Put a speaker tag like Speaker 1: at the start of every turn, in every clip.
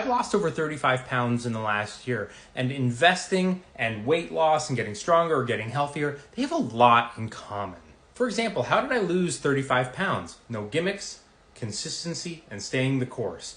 Speaker 1: I've lost over 35 pounds in the last year, and investing and weight loss and getting stronger or getting healthier, they have a lot in common. For example, how did I lose 35 pounds? No gimmicks, consistency, and staying the course.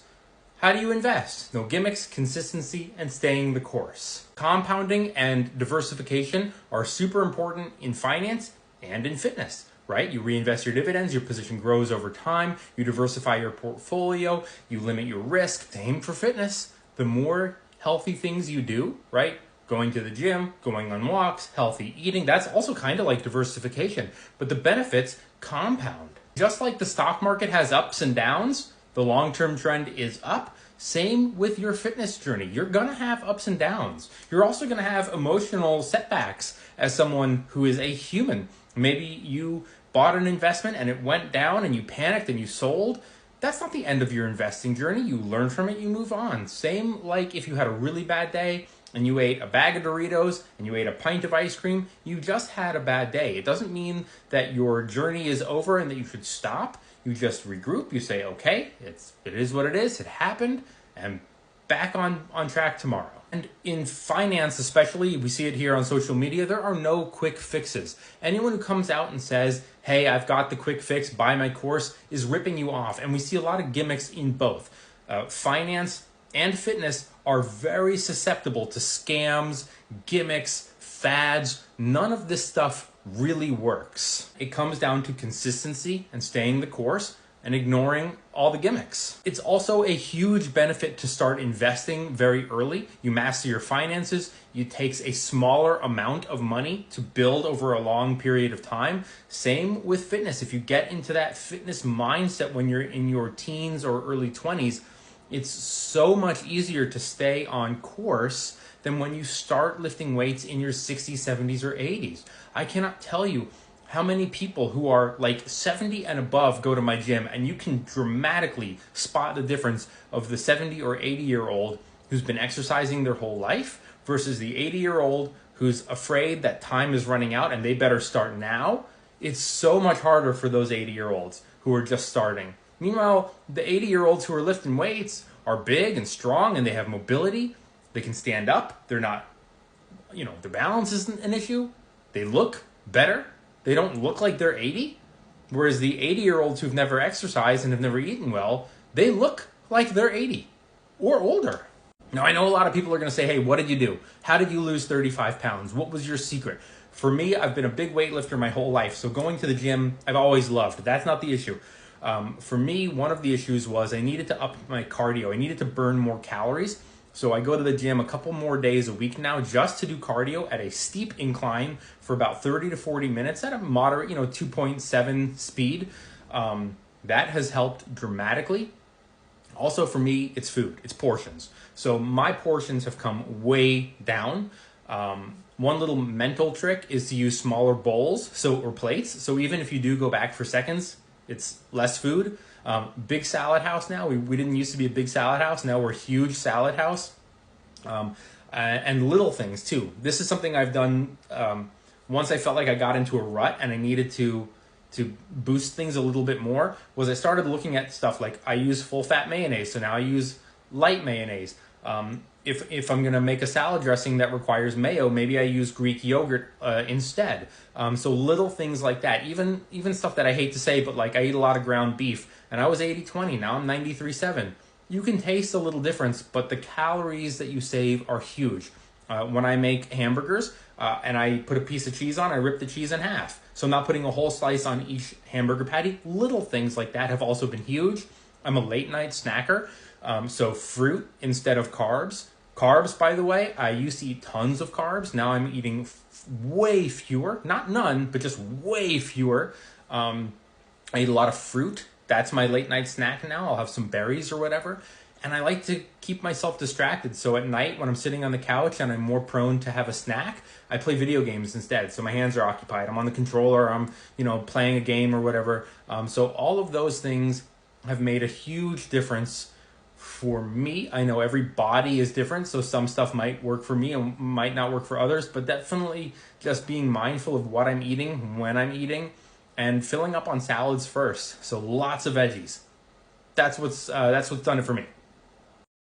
Speaker 1: How do you invest? No gimmicks, consistency, and staying the course. Compounding and diversification are super important in finance and in fitness, right? You reinvest your dividends, your position grows over time, you diversify your portfolio, you limit your risk. Same for fitness. The more healthy things you do, right? Going to the gym, going on walks, healthy eating, that's also kind of like diversification, but the benefits compound. Just like the stock market has ups and downs, the long-term trend is up. Same with your fitness journey. You're going to have ups and downs. You're also going to have emotional setbacks as someone who is a human. Maybe you bought an investment and it went down and you panicked and you sold. That's not the end of your investing journey. You learn from it, you move on. Same like if you had a really bad day and you ate a bag of Doritos and you ate a pint of ice cream, you just had a bad day. It doesn't mean that your journey is over and that you should stop. You just regroup, you say, okay, it is what it is, it happened, and back on track tomorrow. And in finance especially, we see it here on social media, there are no quick fixes. Anyone who comes out and says, hey, I've got the quick fix, buy my course, is ripping you off. And we see a lot of gimmicks in both. Finance and fitness are very susceptible to scams, gimmicks, fads. None of this stuff really works. It comes down to consistency and staying the course and ignoring all the gimmicks. It's also a huge benefit to start investing very early. You master your finances. It takes a smaller amount of money to build over a long period of time. Same with fitness. If you get into that fitness mindset when you're in your teens or early 20s, it's so much easier to stay on course than when you start lifting weights in your 60s, 70s, or 80s. I cannot tell you how many people who are like 70 and above go to my gym, and you can dramatically spot the difference of the 70 or 80-year-old who's been exercising their whole life versus the 80-year-old who's afraid that time is running out and they better start now. It's so much harder for those 80-year-olds who are just starting. Meanwhile, the 80-year-olds who are lifting weights are big and strong and they have mobility. They can stand up. They're not, their balance isn't an issue. They look better. They don't look like they're 80. Whereas the 80-year-olds who've never exercised and have never eaten well, they look like they're 80 or older. Now, I know a lot of people are going to say, hey, what did you do? How did you lose 35 pounds? What was your secret? For me, I've been a big weightlifter my whole life. So going to the gym, I've always loved. That's not the issue. For me, one of the issues was I needed to up my cardio. I needed to burn more calories. So I go to the gym a couple more days a week now just to do cardio at a steep incline for about 30 to 40 minutes at a moderate, 2.7 speed. That has helped dramatically. Also for me, it's food, it's portions. So my portions have come way down. One little mental trick is to use smaller bowls or plates. So even if you do go back for seconds, it's less food. Big salad house now. We didn't used to be a big salad house. Now we're a huge salad house. And little things too. This is something I've done once I felt like I got into a rut and I needed to boost things a little bit more, was I started looking at stuff like I use full fat mayonnaise. So now I use light mayonnaise. If I'm going to make a salad dressing that requires mayo, maybe I use Greek yogurt instead. So little things like that. Even stuff that I hate to say, but like I eat a lot of ground beef and I was 80-20. Now I'm 93-7. You can taste a little difference, but the calories that you save are huge. When I make hamburgers and I put a piece of cheese on, I rip the cheese in half. So I'm not putting a whole slice on each hamburger patty. Little things like that have also been huge. I'm a late night snacker. So fruit instead of carbs. Carbs, by the way, I used to eat tons of carbs. Now I'm eating way fewer. Not none, but just way fewer. I eat a lot of fruit. That's my late night snack now. I'll have some berries or whatever. And I like to keep myself distracted. So at night when I'm sitting on the couch and I'm more prone to have a snack, I play video games instead. So my hands are occupied. I'm on the controller. I'm, playing a game or whatever. So all of those things have made a huge difference for me. I know every body is different, so some stuff might work for me and might not work for others, but definitely just being mindful of what I'm eating, when I'm eating, and filling up on salads first. So lots of veggies. That's what's done it for me.